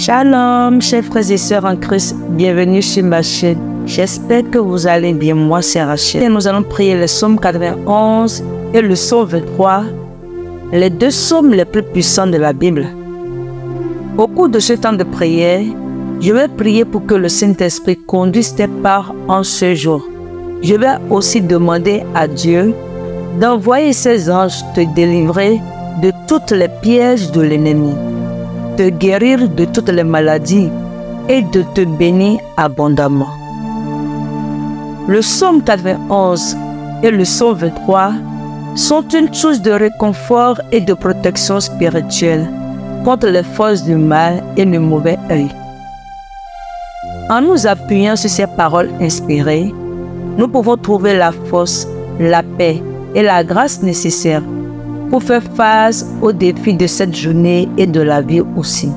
Shalom, chers frères et sœurs en Christ, bienvenue sur ma chaîne. J'espère que vous allez bien, moi c'est Rachel. Et nous allons prier le psaume 91 et le psaume 23, les deux psaumes les plus puissants de la Bible. Au cours de ce temps de prière, je vais prier pour que le Saint-Esprit conduise tes pas en ce jour. Je vais aussi demander à Dieu d'envoyer ses anges te délivrer de toutes les pièges de l'ennemi, te guérir de toutes les maladies et de te bénir abondamment. Le psaume 91 et le psaume 23 sont une source de réconfort et de protection spirituelle contre les forces du mal et le mauvais œil. En nous appuyant sur ces paroles inspirées, nous pouvons trouver la force, la paix et la grâce nécessaires pour faire face aux défis de cette journée et de la vie aussi.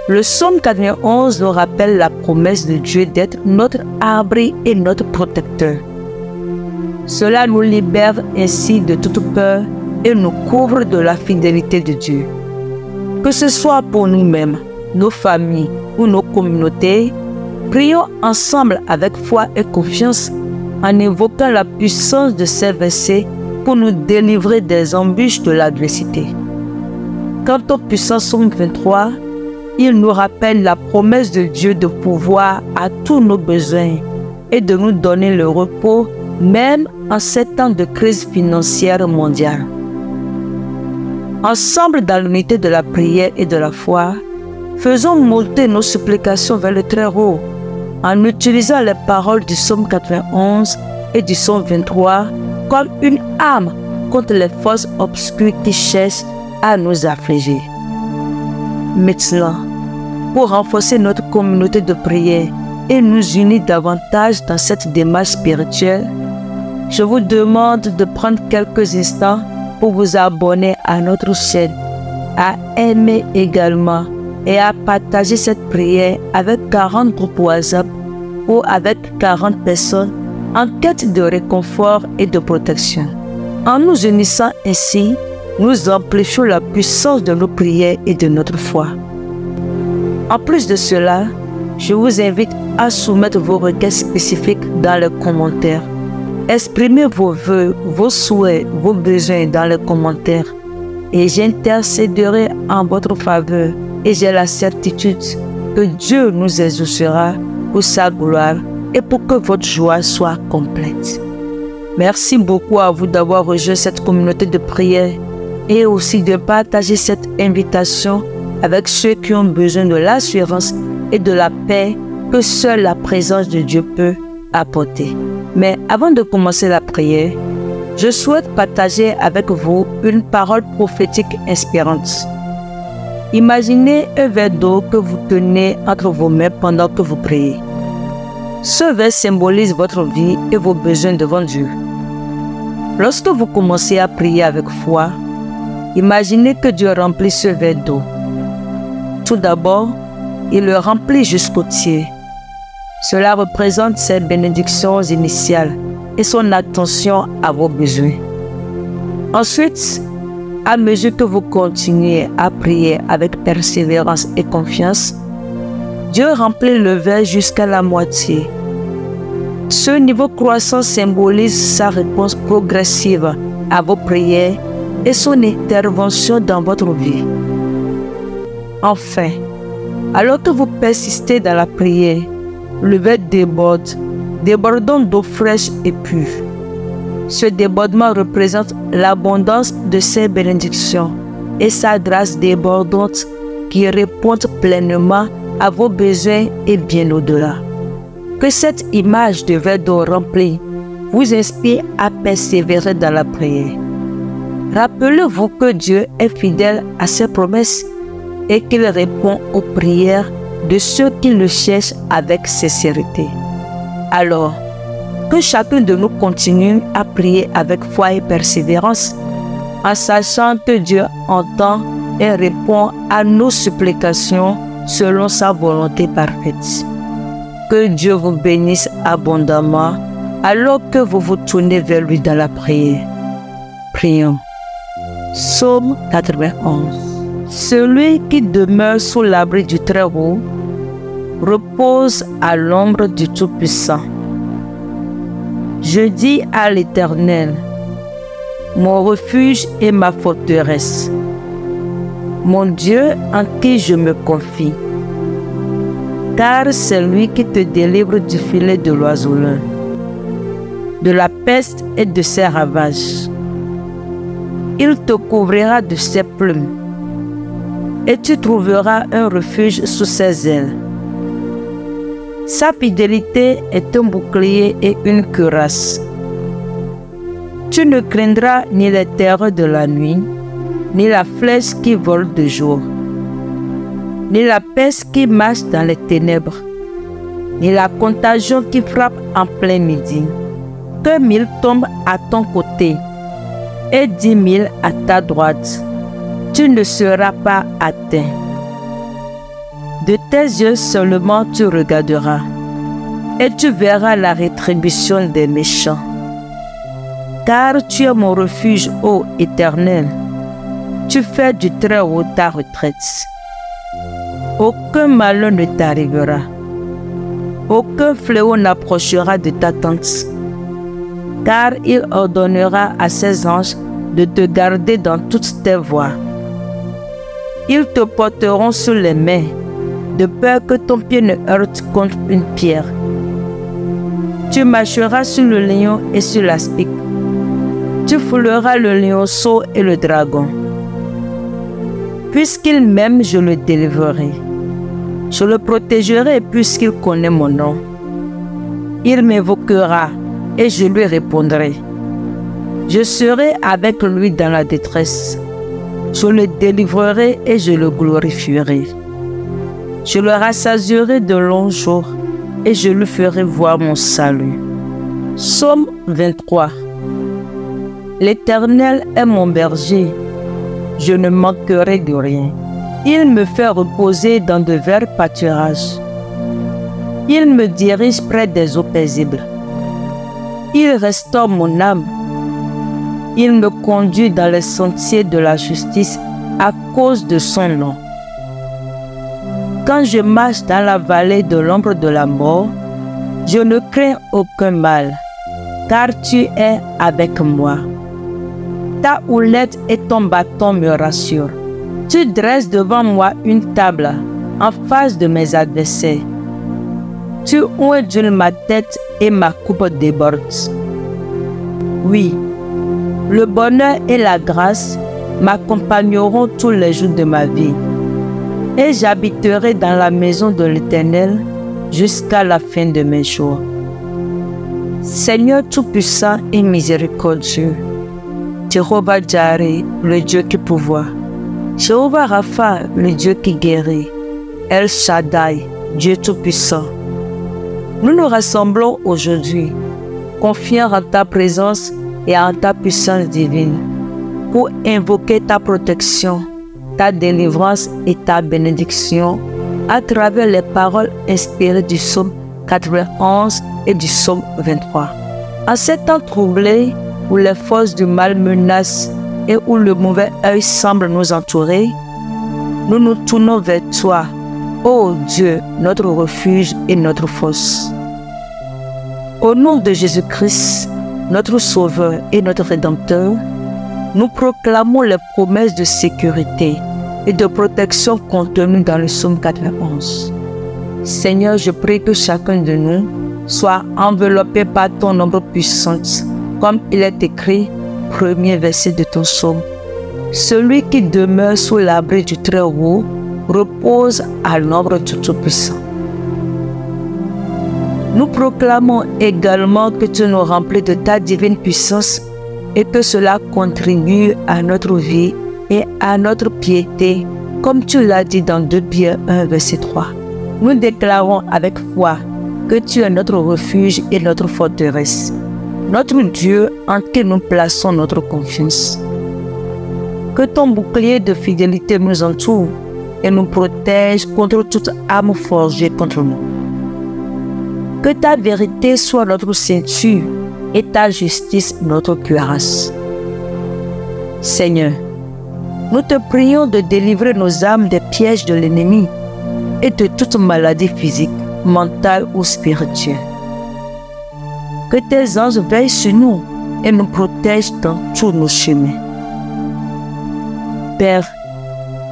Le psaume 91 nous rappelle la promesse de Dieu d'être notre abri et notre protecteur. Cela nous libère ainsi de toute peur et nous couvre de la fidélité de Dieu. Que ce soit pour nous-mêmes, nos familles ou nos communautés, prions ensemble avec foi et confiance en évoquant la puissance de ces versets pour nous délivrer des embûches de l'adversité. Quant au puissant psaume 23, il nous rappelle la promesse de Dieu de pouvoir à tous nos besoins et de nous donner le repos même en ces temps de crise financière mondiale. Ensemble dans l'unité de la prière et de la foi, faisons monter nos supplications vers le Très-Haut en utilisant les paroles du psaume 91 et du psaume 23 comme une arme contre les forces obscures qui cherchent à nous affliger. Maintenant, pour renforcer notre communauté de prière et nous unir davantage dans cette démarche spirituelle, je vous demande de prendre quelques instants pour vous abonner à notre chaîne, à aimer également et à partager cette prière avec 40 groupes WhatsApp ou avec 40 personnes en quête de réconfort et de protection. En nous unissant ainsi, nous amplifions la puissance de nos prières et de notre foi. En plus de cela, je vous invite à soumettre vos requêtes spécifiques dans les commentaires. Exprimez vos vœux, vos souhaits, vos besoins dans les commentaires et j'intercéderai en votre faveur et j'ai la certitude que Dieu nous exaucera pour sa gloire et pour que votre joie soit complète. Merci beaucoup à vous d'avoir rejoint cette communauté de prière et aussi de partager cette invitation avec ceux qui ont besoin de l'assurance et de la paix que seule la présence de Dieu peut apporter. Mais avant de commencer la prière, je souhaite partager avec vous une parole prophétique inspirante. Imaginez un verre d'eau que vous tenez entre vos mains pendant que vous priez. Ce verre symbolise votre vie et vos besoins devant Dieu. Lorsque vous commencez à prier avec foi, imaginez que Dieu remplit ce verre d'eau. Tout d'abord, il le remplit jusqu'au tiers. Cela représente ses bénédictions initiales et son attention à vos besoins. Ensuite, à mesure que vous continuez à prier avec persévérance et confiance, Dieu remplit le verre jusqu'à la moitié. Ce niveau croissant symbolise sa réponse progressive à vos prières et son intervention dans votre vie. Enfin, alors que vous persistez dans la prière, le verre déborde, débordant d'eau fraîche et pure. Ce débordement représente l'abondance de ses bénédictions et sa grâce débordante qui répond pleinement à vos besoins et bien au-delà. Que cette image de verre d'eau rempli vous inspire à persévérer dans la prière. Rappelez-vous que Dieu est fidèle à ses promesses et qu'il répond aux prières de ceux qui le cherchent avec sincérité. Alors, que chacun de nous continue à prier avec foi et persévérance, en sachant que Dieu entend et répond à nos supplications selon sa volonté parfaite. Que Dieu vous bénisse abondamment alors que vous vous tournez vers lui dans la prière. Prions. Psaume 91. Celui qui demeure sous l'abri du Très-Haut repose à l'ombre du Tout-Puissant. Je dis à l'Éternel, mon refuge et ma forteresse, mon Dieu en qui je me confie. Car c'est lui qui te délivre du filet de l'oiseleur, de la peste et de ses ravages. Il te couvrira de ses plumes, et tu trouveras un refuge sous ses ailes. Sa fidélité est un bouclier et une cuirasse. Tu ne craindras ni les terreurs de la nuit, ni la flèche qui vole de jour, ni la peste qui marche dans les ténèbres, ni la contagion qui frappe en plein midi. Que 1000 tombent à ton côté et 10 000 à ta droite, tu ne seras pas atteint. De tes yeux seulement tu regarderas, et tu verras la rétribution des méchants. Car tu es mon refuge, ô Éternel, tu fais du Très-Haut ta retraite. Aucun malheur ne t'arrivera, aucun fléau n'approchera de ta tente, car il ordonnera à ses anges de te garder dans toutes tes voies. Ils te porteront sur les mains, de peur que ton pied ne heurte contre une pierre. Tu marcheras sur le lion et sur l'aspic. Tu fouleras le lionceau et le dragon. Puisqu'il m'aime, je le délivrerai. Je le protégerai puisqu'il connaît mon nom. Il m'évoquera et je lui répondrai. Je serai avec lui dans la détresse. Je le délivrerai et je le glorifierai. Je le rassasierai de longs jours et je lui ferai voir mon salut. Psaume 23. L'Éternel est mon berger, je ne manquerai de rien. Il me fait reposer dans de verts pâturages. Il me dirige près des eaux paisibles. Il restaure mon âme. Il me conduit dans les sentiers de la justice à cause de son nom. Quand je marche dans la vallée de l'ombre de la mort, je ne crains aucun mal, car tu es avec moi. Ta houlette et ton bâton me rassurent. Tu dresses devant moi une table en face de mes adversaires. Tu ondules ma tête et ma coupe déborde. Oui, le bonheur et la grâce m'accompagneront tous les jours de ma vie. Et j'habiterai dans la maison de l'Éternel jusqu'à la fin de mes jours. Seigneur Tout-Puissant et miséricordieux, Jéhovah Jireh, le Dieu qui pourvoit, Jéhovah Rapha, le Dieu qui guérit, El Shaddai, Dieu Tout-Puissant. Nous nous rassemblons aujourd'hui, confiants en ta présence et en ta puissance divine, pour invoquer ta protection, ta délivrance et ta bénédiction à travers les paroles inspirées du psaume 91 et du psaume 23. En ces temps troublés où les forces du mal menacent et où le mauvais œil semble nous entourer, nous nous tournons vers toi, ô Dieu, notre refuge et notre force. Au nom de Jésus-Christ, notre Sauveur et notre Rédempteur, nous proclamons les promesses de sécurité et de protection contenues dans le psaume 91. Seigneur, je prie que chacun de nous soit enveloppé par ton ombre puissante, comme il est écrit, premier verset de ton psaume. Celui qui demeure sous l'abri du Très-Haut repose à l'ombre du Tout-Puissant. Nous proclamons également que tu nous remplis de ta divine puissance et que cela contribue à notre vie et à notre piété, comme tu l'as dit dans 2 Pierre 1, verset 3. Nous déclarons avec foi que tu es notre refuge et notre forteresse, notre Dieu en qui nous plaçons notre confiance. Que ton bouclier de fidélité nous entoure et nous protège contre toute arme forgée contre nous. Que ta vérité soit notre ceinture et ta justice notre cuirasse. Seigneur, nous te prions de délivrer nos âmes des pièges de l'ennemi et de toute maladie physique, mentale ou spirituelle. Que tes anges veillent sur nous et nous protègent dans tous nos chemins. Père,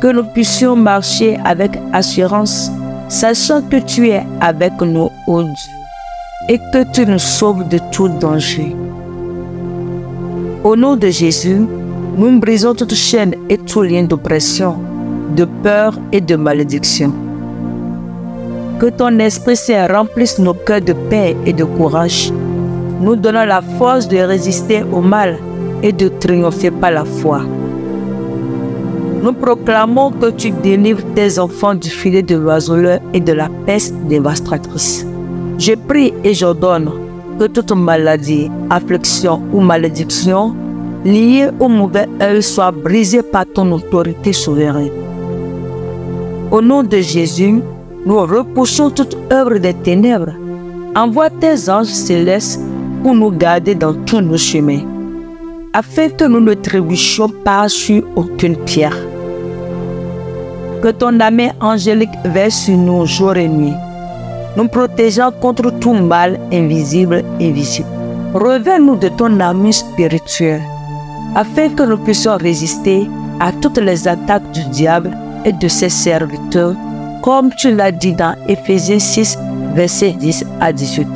que nous puissions marcher avec assurance, sachant que tu es avec nous, ô Dieu, et que tu nous sauves de tout danger. Au nom de Jésus, nous brisons toute chaîne et tout lien d'oppression, de peur et de malédiction. Que ton Esprit Saint remplisse nos cœurs de paix et de courage, nous donnant la force de résister au mal et de triompher par la foi. Nous proclamons que tu délivres tes enfants du filet de l'oiseleur et de la peste dévastatrice. Je prie et j'ordonne que toute maladie, affliction ou malédiction liée au mauvais œil soit brisée par ton autorité souveraine. Au nom de Jésus, nous repoussons toute œuvre des ténèbres. Envoie tes anges célestes pour nous garder dans tous nos chemins, afin que nous ne trébuchions pas sur aucune pierre. Que ton main angélique veille sur nous jour et nuit, nous protégeant contre tout mal invisible et visible. Revêt-nous de ton amour spirituel, afin que nous puissions résister à toutes les attaques du diable et de ses serviteurs, comme tu l'as dit dans Éphésiens 6, versets 10 à 18.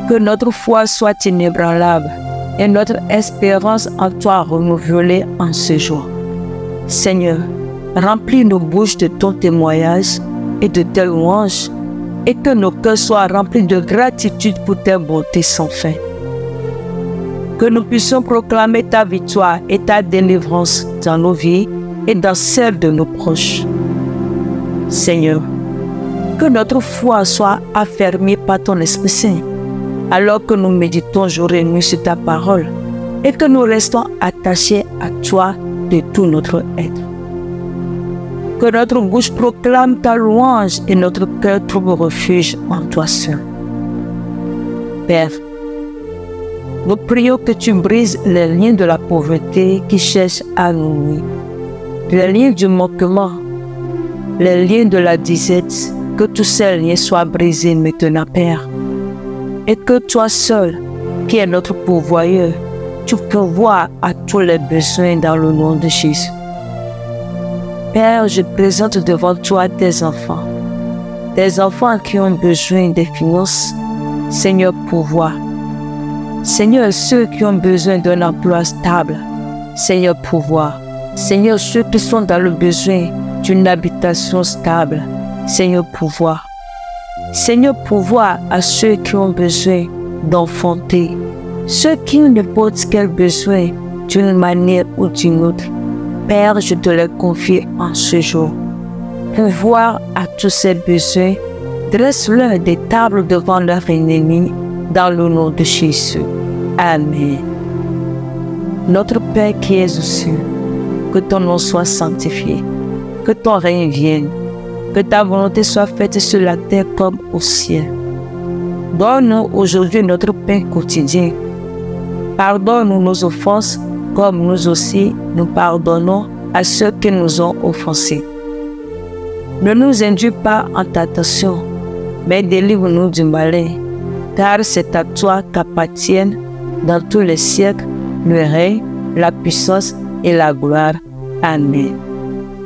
Que notre foi soit inébranlable et notre espérance en toi renouvelée en ce jour. Seigneur, remplis nos bouches de ton témoignage et de tes louanges, et que nos cœurs soient remplis de gratitude pour tes bontés sans fin. Que nous puissions proclamer ta victoire et ta délivrance dans nos vies et dans celles de nos proches. Seigneur, que notre foi soit affermie par ton Esprit Saint, alors que nous méditons jour et nuit sur ta parole, et que nous restons attachés à toi de tout notre être. Que notre bouche proclame ta louange et notre cœur trouve refuge en toi seul. Père, nous prions que tu brises les liens de la pauvreté qui cherchent à nous nuire, les liens du manquement, les liens de la disette, que tous ces liens soient brisés maintenant, Père. Et que toi seul, qui es notre pourvoyeur, tu pourvoies à tous les besoins dans le nom de Jésus. Père, je présente devant toi tes enfants qui ont besoin des finances. Seigneur, pourvois. Seigneur, ceux qui ont besoin d'un emploi stable. Seigneur, pourvois. Seigneur, ceux qui sont dans le besoin d'une habitation stable. Seigneur, pourvois. Seigneur, pourvois à ceux qui ont besoin d'enfanter, ceux qui ont n'importe quel besoin d'une manière ou d'une autre. Père, je te les confie en ce jour. Pourvoir à tous ces besoins, dresse-leur des tables devant leurs ennemis, dans le nom de Jésus. Amen. Notre Père qui es aux cieux, que ton nom soit sanctifié, que ton règne vienne, que ta volonté soit faite sur la terre comme au ciel. Donne-nous aujourd'hui notre pain quotidien. Pardonne-nous nos offenses, comme nous aussi nous pardonnons à ceux qui nous ont offensés. Ne nous induis pas en tentation, mais délivre-nous du malin, car c'est à toi qu'appartiennent dans tous les siècles le règne, la puissance et la gloire. Amen.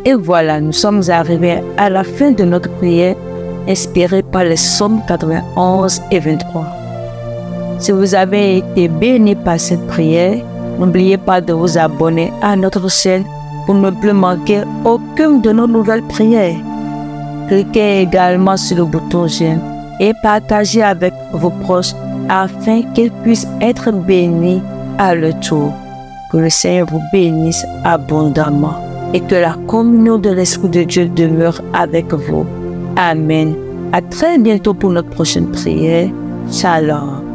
Et voilà, nous sommes arrivés à la fin de notre prière inspirée par les psaumes 91 et 23. Si vous avez été béni par cette prière, n'oubliez pas de vous abonner à notre chaîne pour ne plus manquer aucune de nos nouvelles prières. Cliquez également sur le bouton j'aime et partagez avec vos proches afin qu'ils puissent être bénis à leur tour. Que le Seigneur vous bénisse abondamment et que la communion de l'Esprit de Dieu demeure avec vous. Amen. À très bientôt pour notre prochaine prière. Shalom.